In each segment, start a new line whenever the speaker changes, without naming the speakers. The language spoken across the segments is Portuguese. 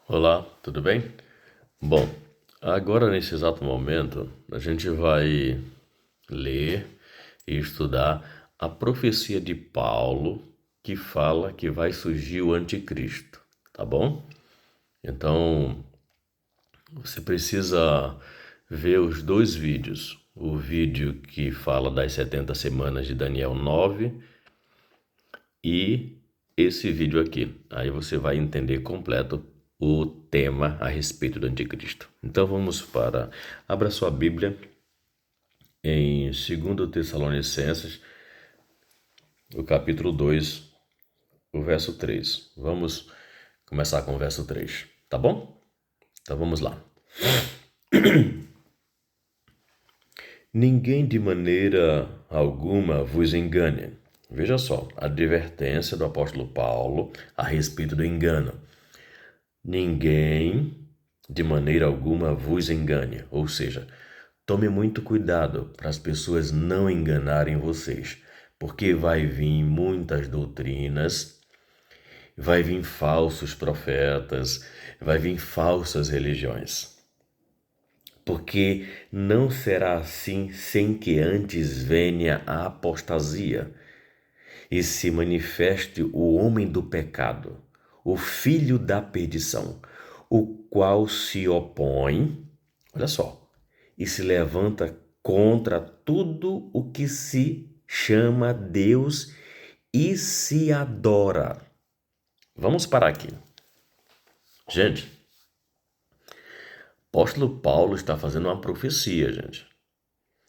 Olá, tudo bem? Bom, agora nesse exato momento a gente vai ler e estudar a profecia de Paulo que fala que vai surgir o anticristo, tá bom? Então você precisa ver os dois vídeos. O vídeo que fala das 70 semanas de Daniel 9 e esse vídeo aqui. Aí você vai entender completo o tema a respeito do anticristo. Então vamos para... Abra sua Bíblia em 2 Tessalonicenses, o capítulo 2, o verso 3. Vamos começar com o verso 3, tá bom? Então vamos lá. Ninguém de maneira alguma vos engane. Veja só, a advertência do apóstolo Paulo a respeito do engano. Ninguém de maneira alguma vos engane, ou seja, tome muito cuidado para as pessoas não enganarem vocês, porque vai vir muitas doutrinas, vai vir falsos profetas, vai vir falsas religiões. Porque não será assim sem que antes venha a apostasia e se manifeste o homem do pecado, o filho da perdição, o qual se opõe, olha só, e se levanta contra tudo o que se chama Deus e se adora. Vamos parar aqui. Gente, o apóstolo Paulo está fazendo uma profecia, gente.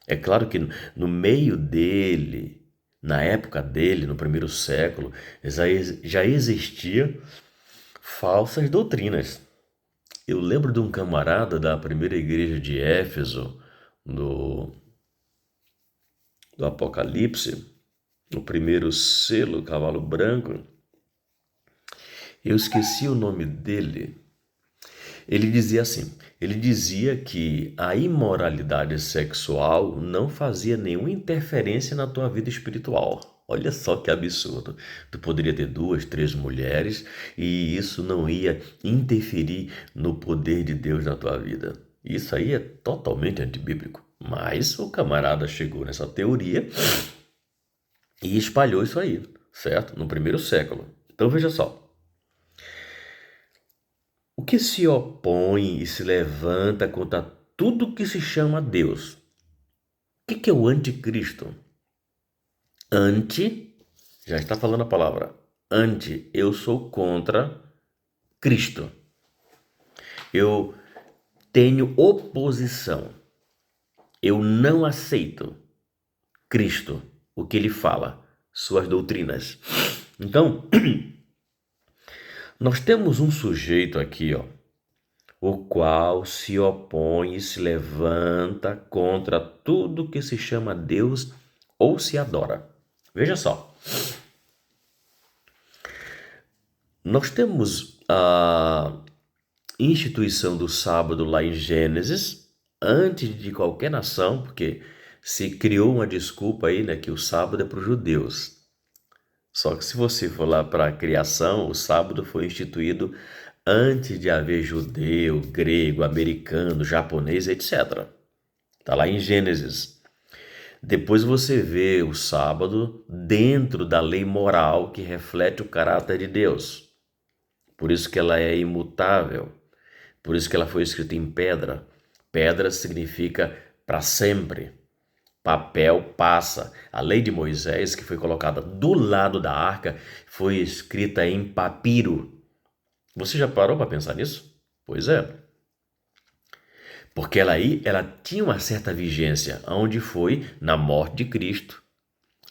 É claro que no meio dele, na época dele, no primeiro século, já existia falsas doutrinas. Eu lembro de um camarada da primeira igreja de Éfeso, do Apocalipse, no primeiro selo, cavalo branco. Eu esqueci o nome dele. Ele dizia que a imoralidade sexual não fazia nenhuma interferência na tua vida espiritual. Olha só que absurdo. Tu poderia ter 2, 3 mulheres e isso não ia interferir no poder de Deus na tua vida. Isso aí é totalmente antibíblico. Mas o camarada chegou nessa teoria e espalhou isso aí, certo? No primeiro século. Então veja só. O que se opõe e se levanta contra tudo que se chama Deus? O que é o anticristo? Anti, já está falando a palavra. Anti, eu sou contra Cristo. Eu tenho oposição. Eu não aceito Cristo, o que ele fala, suas doutrinas. Então, nós temos um sujeito aqui, ó, o qual se opõe e se levanta contra tudo que se chama Deus ou se adora. Veja só, nós temos a instituição do sábado lá em Gênesis, antes de qualquer nação, porque se criou uma desculpa aí, né, que o sábado é para os judeus. Só que se você for lá para a criação, o sábado foi instituído antes de haver judeu, grego, americano, japonês, etc. Está lá em Gênesis. Depois você vê o sábado dentro da lei moral que reflete o caráter de Deus. Por isso que ela é imutável. Por isso que ela foi escrita em pedra. Pedra significa para sempre. Papel passa. A lei de Moisés, que foi colocada do lado da arca, foi escrita em papiro. Você já parou para pensar nisso? Pois é. Porque ela tinha uma certa vigência, onde foi na morte de Cristo.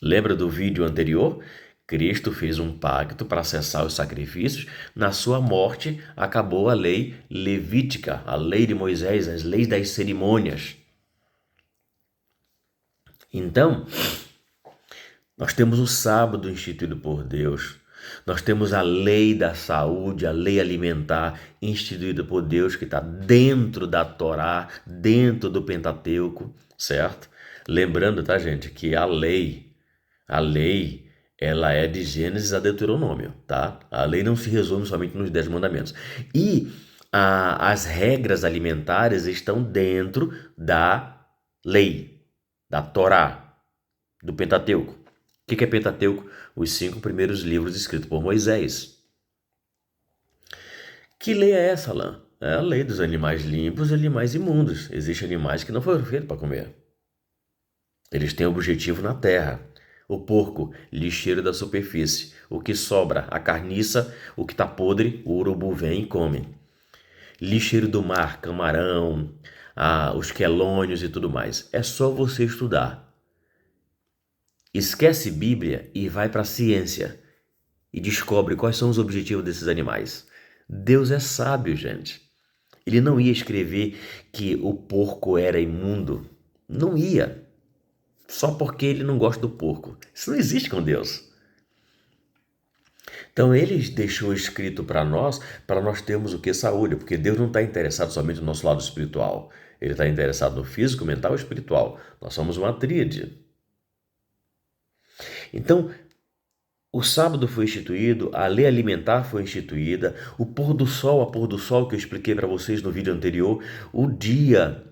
Lembra do vídeo anterior? Cristo fez um pacto para cessar os sacrifícios. Na sua morte, acabou a lei levítica, a lei de Moisés, as leis das cerimônias. Então, nós temos o sábado instituído por Deus. Nós temos a lei da saúde, a lei alimentar instituída por Deus, que está dentro da Torá, dentro do Pentateuco, certo? Lembrando, tá, gente, que a lei, ela é de Gênesis a Deuteronômio, tá? A lei não se resume somente nos 10 mandamentos. E as regras alimentares estão dentro da lei, da Torá, do Pentateuco. O que é Pentateuco? Os 5 primeiros livros escritos por Moisés. Que lei é essa, Alain? É a lei dos animais limpos e animais imundos. Existem animais que não foram feitos para comer. Eles têm objetivo na terra. O porco, lixeiro da superfície. O que sobra, a carniça, o que está podre, o urubu vem e come. Lixeiro do mar, camarão, os quelônios e tudo mais. É só você estudar. Esquece Bíblia e vai para a ciência. E descobre quais são os objetivos desses animais. Deus é sábio, gente. Ele não ia escrever que o porco era imundo. Não ia. Só porque ele não gosta do porco. Isso não existe com Deus. Então ele deixou escrito para nós termos o que? Saúde, porque Deus não está interessado somente no nosso lado espiritual. Ele está interessado no físico, mental e espiritual. Nós somos uma tríade. Então, o sábado foi instituído, a lei alimentar foi instituída, o pôr do sol, a pôr do sol que eu expliquei para vocês no vídeo anterior, o dia,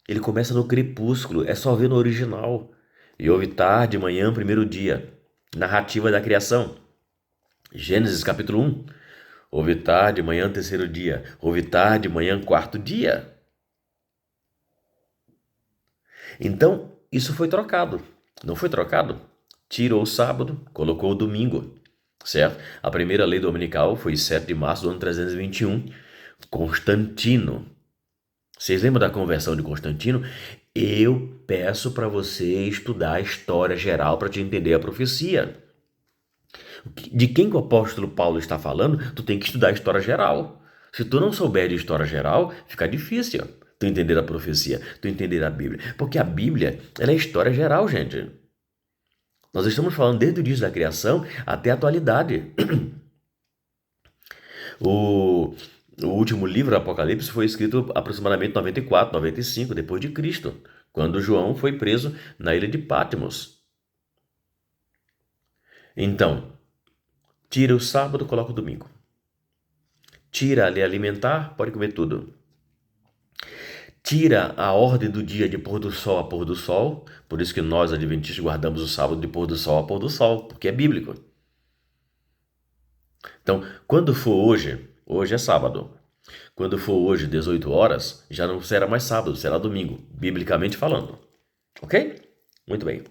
ele começa no crepúsculo, é só ver no original. E houve tarde, manhã, primeiro dia. Narrativa da criação. Gênesis capítulo 1. Houve tarde, manhã, terceiro dia. Houve tarde, manhã, quarto dia. Então, isso foi trocado. Não foi trocado? Tirou o sábado, colocou o domingo. Certo? A primeira lei dominical foi 7 de março do ano 321. Constantino. Vocês lembram da conversão de Constantino? Eu peço para você estudar a história geral para te entender a profecia. De quem que o apóstolo Paulo está falando? Tu tem que estudar a história geral. Se tu não souber de história geral, fica difícil tu entender a profecia, tu entender a Bíblia. Porque a Bíblia, ela é história geral, gente. Nós estamos falando desde o início da criação até a atualidade. O último livro, Apocalipse, foi escrito aproximadamente 94, 95 depois de Cristo, quando João foi preso na ilha de Patmos. Então, tira o sábado, coloca o domingo. Tira a lei alimentar, pode comer tudo. Tira a ordem do dia de pôr do sol a pôr do sol, por isso que nós, adventistas, guardamos o sábado de pôr do sol a pôr do sol, porque é bíblico. Então, quando for hoje é sábado. Quando for hoje, 18 horas, já não será mais sábado, será domingo, biblicamente falando. Ok? Muito bem.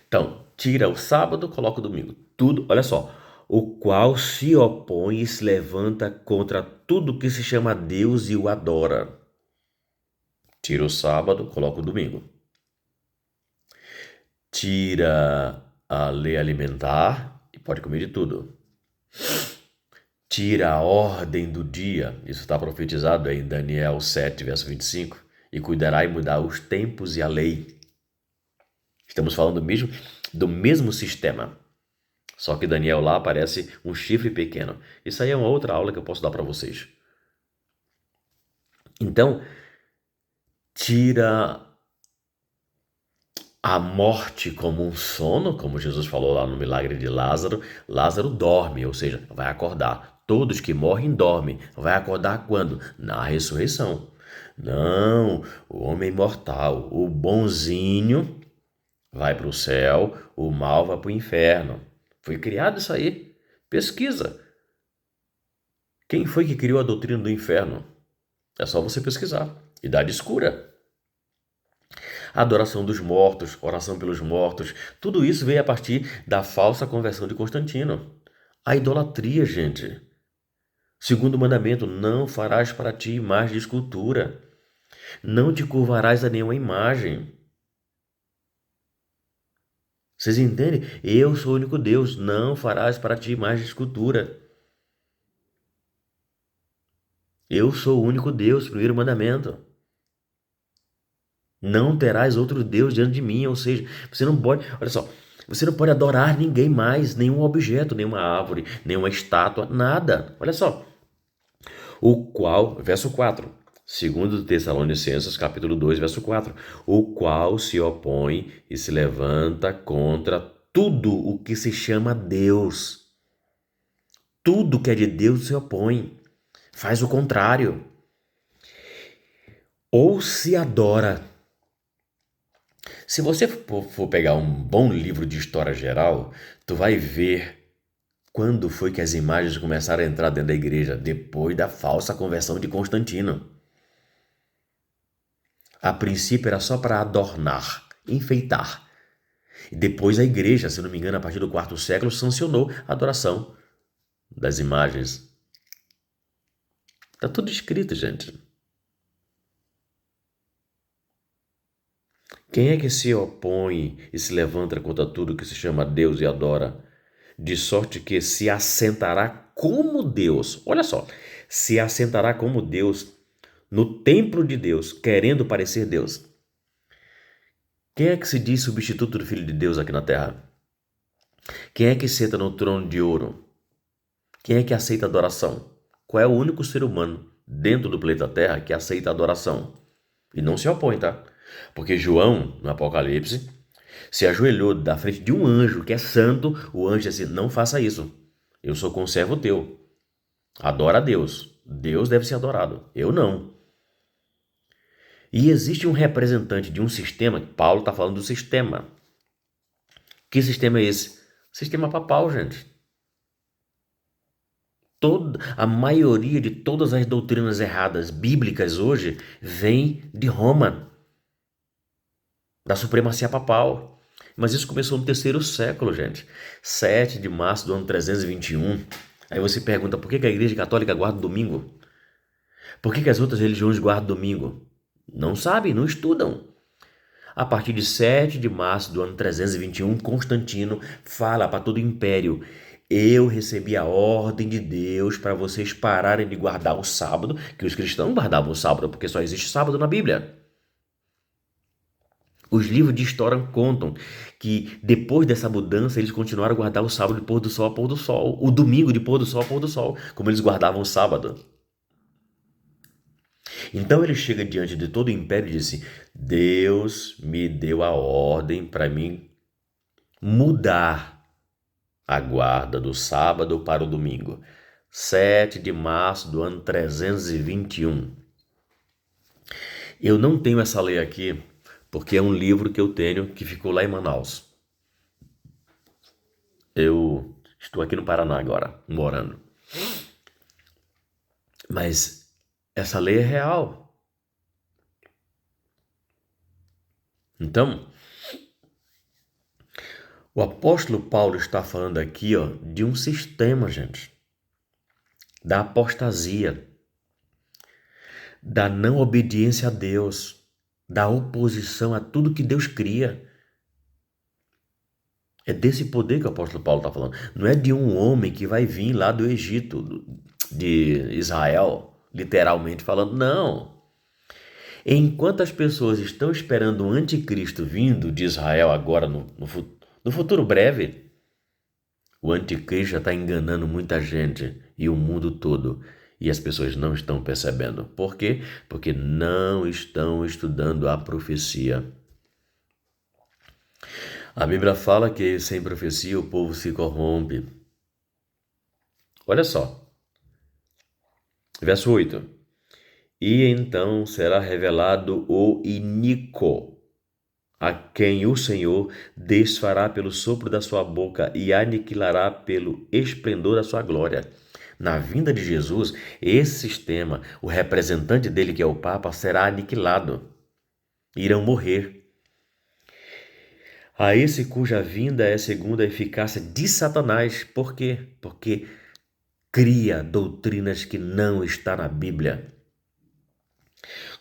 Então, tira o sábado, coloca o domingo. Tudo, olha só. O qual se opõe e se levanta contra tudo que se chama Deus e o adora. Tira o sábado, coloca o domingo. Tira a lei alimentar e pode comer de tudo. Tira a ordem do dia, isso está profetizado em Daniel 7, verso 25, e cuidará em mudar os tempos e a lei. Estamos falando mesmo do mesmo sistema, só que Daniel lá aparece um chifre pequeno. Isso aí é uma outra aula que eu posso dar para vocês. Então, tira a morte como um sono, como Jesus falou lá no milagre de Lázaro. Lázaro dorme, ou seja, vai acordar. Todos que morrem dormem. Vai acordar quando? Na ressurreição. Não, o homem imortal, o bonzinho, vai para o céu, o mal vai para o inferno. Foi criado isso aí. Pesquisa. Quem foi que criou a doutrina do inferno? É só você pesquisar. Idade escura. Adoração dos mortos, oração pelos mortos, tudo isso veio a partir da falsa conversão de Constantino. A idolatria, gente. Segundo mandamento, não farás para ti imagem de escultura. Não te curvarás a nenhuma imagem. Vocês entendem? Eu sou o único Deus, não farás para ti imagem de escultura. Eu sou o único Deus, primeiro mandamento. Não terás outro Deus diante de mim, ou seja, você não pode, olha só, você não pode adorar ninguém mais, nenhum objeto, nenhuma árvore, nenhuma estátua, nada. Olha só. O qual, verso 4, segundo Tessalonicenses, capítulo 2, verso 4, o qual se opõe e se levanta contra tudo o que se chama Deus. Tudo que é de Deus se opõe. Faz o contrário. Ou se adora. Se você for pegar um bom livro de história geral, tu vai ver quando foi que as imagens começaram a entrar dentro da igreja, depois da falsa conversão de Constantino. A princípio era só para adornar, enfeitar. E depois a igreja, se não me engano, a partir do quarto século, sancionou a adoração das imagens. Tá tudo escrito, gente. Quem é que se opõe e se levanta contra tudo que se chama Deus e adora? De sorte que se assentará como Deus. Olha só, se assentará como Deus no templo de Deus, querendo parecer Deus. Quem é que se diz substituto do Filho de Deus aqui na terra? Quem é que senta no trono de ouro? Quem é que aceita adoração? Qual é o único ser humano dentro do planeta Terra que aceita adoração? E não se opõe, tá? Porque João, no Apocalipse, se ajoelhou da frente de um anjo que é santo. O anjo disse: não faça isso. Eu sou conservo teu. Adora a Deus. Deus deve ser adorado. Eu não. E existe um representante de um sistema. Paulo está falando do sistema. Que sistema é esse? Sistema papal, gente. A maioria de todas as doutrinas erradas bíblicas hoje vem de Roma, da supremacia papal. Mas isso começou no terceiro século, gente. 7 de março do ano 321. Aí você pergunta, por que a Igreja Católica guarda o domingo? Por que as outras religiões guardam o domingo? Não sabem, não estudam. A partir de 7 de março do ano 321, Constantino fala para todo o império: eu recebi a ordem de Deus para vocês pararem de guardar o sábado, que os cristãos guardavam o sábado, porque só existe sábado na Bíblia. Os livros de história contam que depois dessa mudança eles continuaram a guardar o sábado de pôr do sol a pôr do sol, o domingo de pôr do sol a pôr do sol, como eles guardavam o sábado. Então ele chega diante de todo o império e disse: Deus me deu a ordem para mim mudar a guarda do sábado para o domingo. 7 de março do ano 321. Eu não tenho essa lei aqui, porque é um livro que eu tenho que ficou lá em Manaus. Eu estou aqui no Paraná agora, morando. Mas essa lei é real. Então, o apóstolo Paulo está falando aqui, de um sistema, gente, da apostasia, da não obediência a Deus, da oposição a tudo que Deus cria. É desse poder que o apóstolo Paulo está falando. Não é de um homem que vai vir lá do Egito, de Israel, literalmente falando, não. Enquanto as pessoas estão esperando um anticristo vindo de Israel agora no futuro breve, o anticristo já está enganando muita gente e o mundo todo. E as pessoas não estão percebendo. Por quê? Porque não estão estudando a profecia. A Bíblia fala que sem profecia o povo se corrompe. Olha só. Verso 8. E então será revelado o iníquo, a quem o Senhor desfará pelo sopro da sua boca e aniquilará pelo esplendor da sua glória. Na vinda de Jesus, esse sistema, o representante dele, que é o Papa, será aniquilado. Irão morrer. A esse cuja vinda é segundo a eficácia de Satanás. Por quê? Porque cria doutrinas que não está na Bíblia.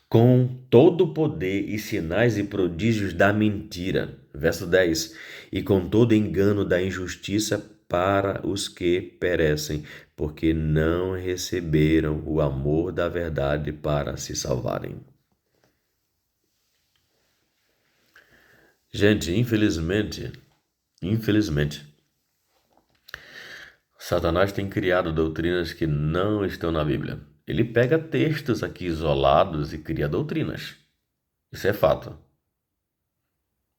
Com todo o poder e sinais e prodígios da mentira. Verso 10. E com todo engano da injustiça para os que perecem, porque não receberam o amor da verdade para se salvarem. Gente, infelizmente, Satanás tem criado doutrinas que não estão na Bíblia. Ele pega textos aqui isolados e cria doutrinas. Isso é fato.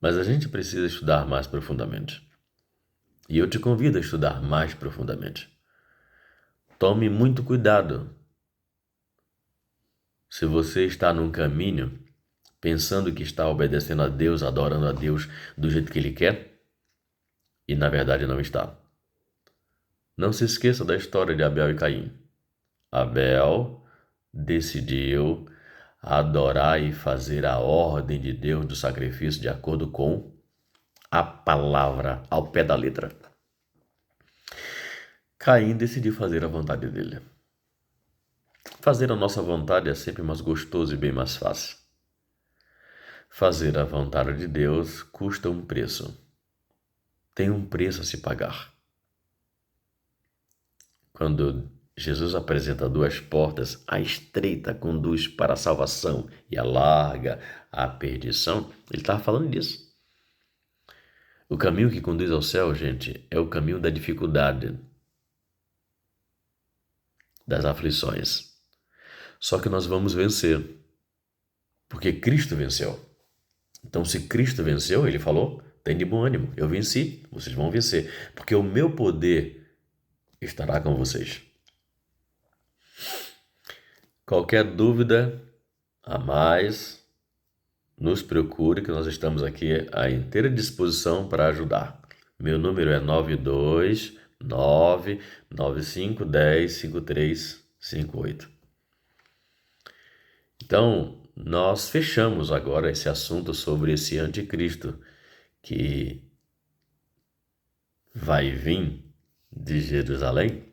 Mas a gente precisa estudar mais profundamente. E eu te convido a estudar mais profundamente. Tome muito cuidado Se você está num caminho pensando que está obedecendo a Deus, adorando a Deus do jeito que Ele quer, e na verdade não está. Não se esqueça da história de Abel e Caim. Abel decidiu adorar e fazer a ordem de Deus do sacrifício de acordo com a palavra, ao pé da letra. Caim decidiu fazer a vontade dele. Fazer a nossa vontade é sempre mais gostoso e bem mais fácil. Fazer a vontade de Deus custa um preço. Tem um preço a se pagar. Quando Jesus apresenta duas portas, a estreita conduz para a salvação e a larga à perdição, ele estava falando disso. O caminho que conduz ao céu, gente, é o caminho da dificuldade, das aflições. Só que nós vamos vencer, porque Cristo venceu. Então, se Cristo venceu, ele falou, tem de bom ânimo, eu venci, vocês vão vencer, porque o meu poder estará com vocês. Qualquer dúvida a mais, nos procure, que nós estamos aqui à inteira disposição para ajudar. Meu número é 929-9510-5358. Então, nós fechamos agora esse assunto sobre esse anticristo que vai vir de Jerusalém,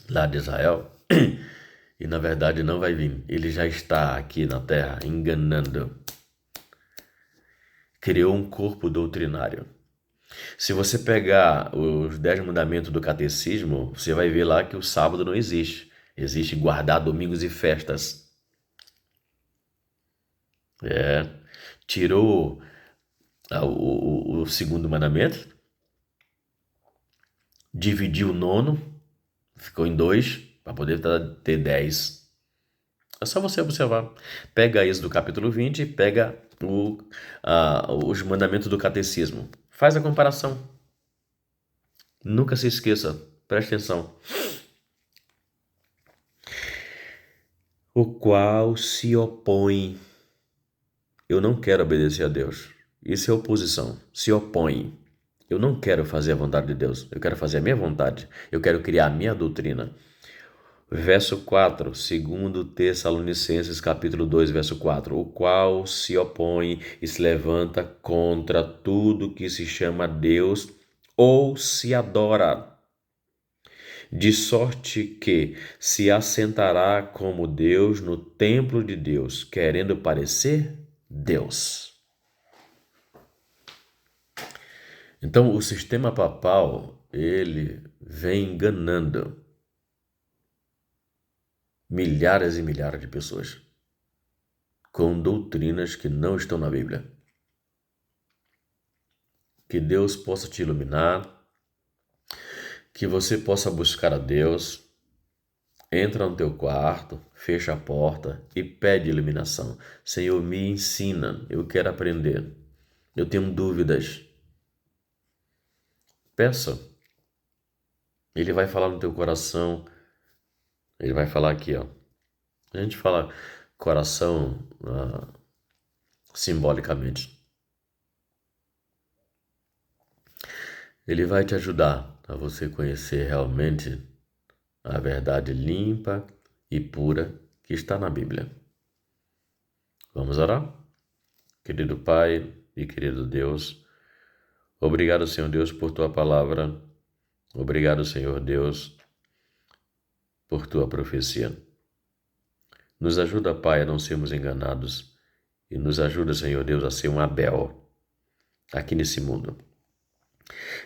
lá de Israel, e na verdade não vai vir. Ele já está aqui na terra enganando. Criou um corpo doutrinário. Se você pegar os 10 mandamentos do catecismo, você vai ver lá que o sábado não existe. Existe guardar domingos e festas. Tirou o segundo mandamento, dividiu o nono, ficou em 2, para poder ter 10. É só você observar. Pega isso do capítulo 20 e pega os mandamentos do catecismo. Faz a comparação. Nunca se esqueça, preste atenção. O qual se opõe. Eu não quero obedecer a Deus. Isso é oposição. Se opõe. Eu não quero fazer a vontade de Deus. Eu quero fazer a minha vontade. Eu quero criar a minha doutrina. Verso 4, 2 Tessalonicenses, capítulo 2, verso 4. O qual se opõe e se levanta contra tudo que se chama Deus ou se adora, de sorte que se assentará como Deus no templo de Deus, querendo parecer Deus. Então, o sistema papal, ele vem enganando milhares e milhares de pessoas com doutrinas que não estão na Bíblia. Que Deus possa te iluminar, que você possa buscar a Deus. Entra no teu quarto, fecha a porta e pede iluminação. Senhor, me ensina, eu quero aprender. Eu tenho dúvidas. Peça. Ele vai falar no teu coração. Ele vai falar aqui, ó. A gente fala coração simbolicamente. Ele vai te ajudar a você conhecer realmente a verdade limpa e pura que está na Bíblia. Vamos orar? Querido Pai e querido Deus, obrigado, Senhor Deus, por Tua palavra. Obrigado, Senhor Deus, por Tua profecia. Nos ajuda, Pai, a não sermos enganados e nos ajuda, Senhor Deus, a ser um Abel aqui nesse mundo.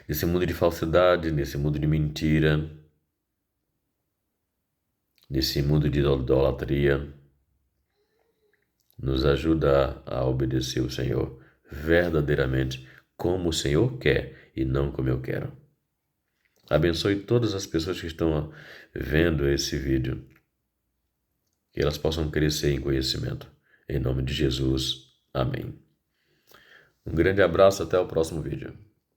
Nesse mundo de falsidade, nesse mundo de mentira, nesse mundo de idolatria. Nos ajuda a obedecer o Senhor verdadeiramente como o Senhor quer e não como eu quero. Abençoe todas as pessoas que estão vendo esse vídeo, que elas possam crescer em conhecimento. Em nome de Jesus, amém. Um grande abraço, até o próximo vídeo.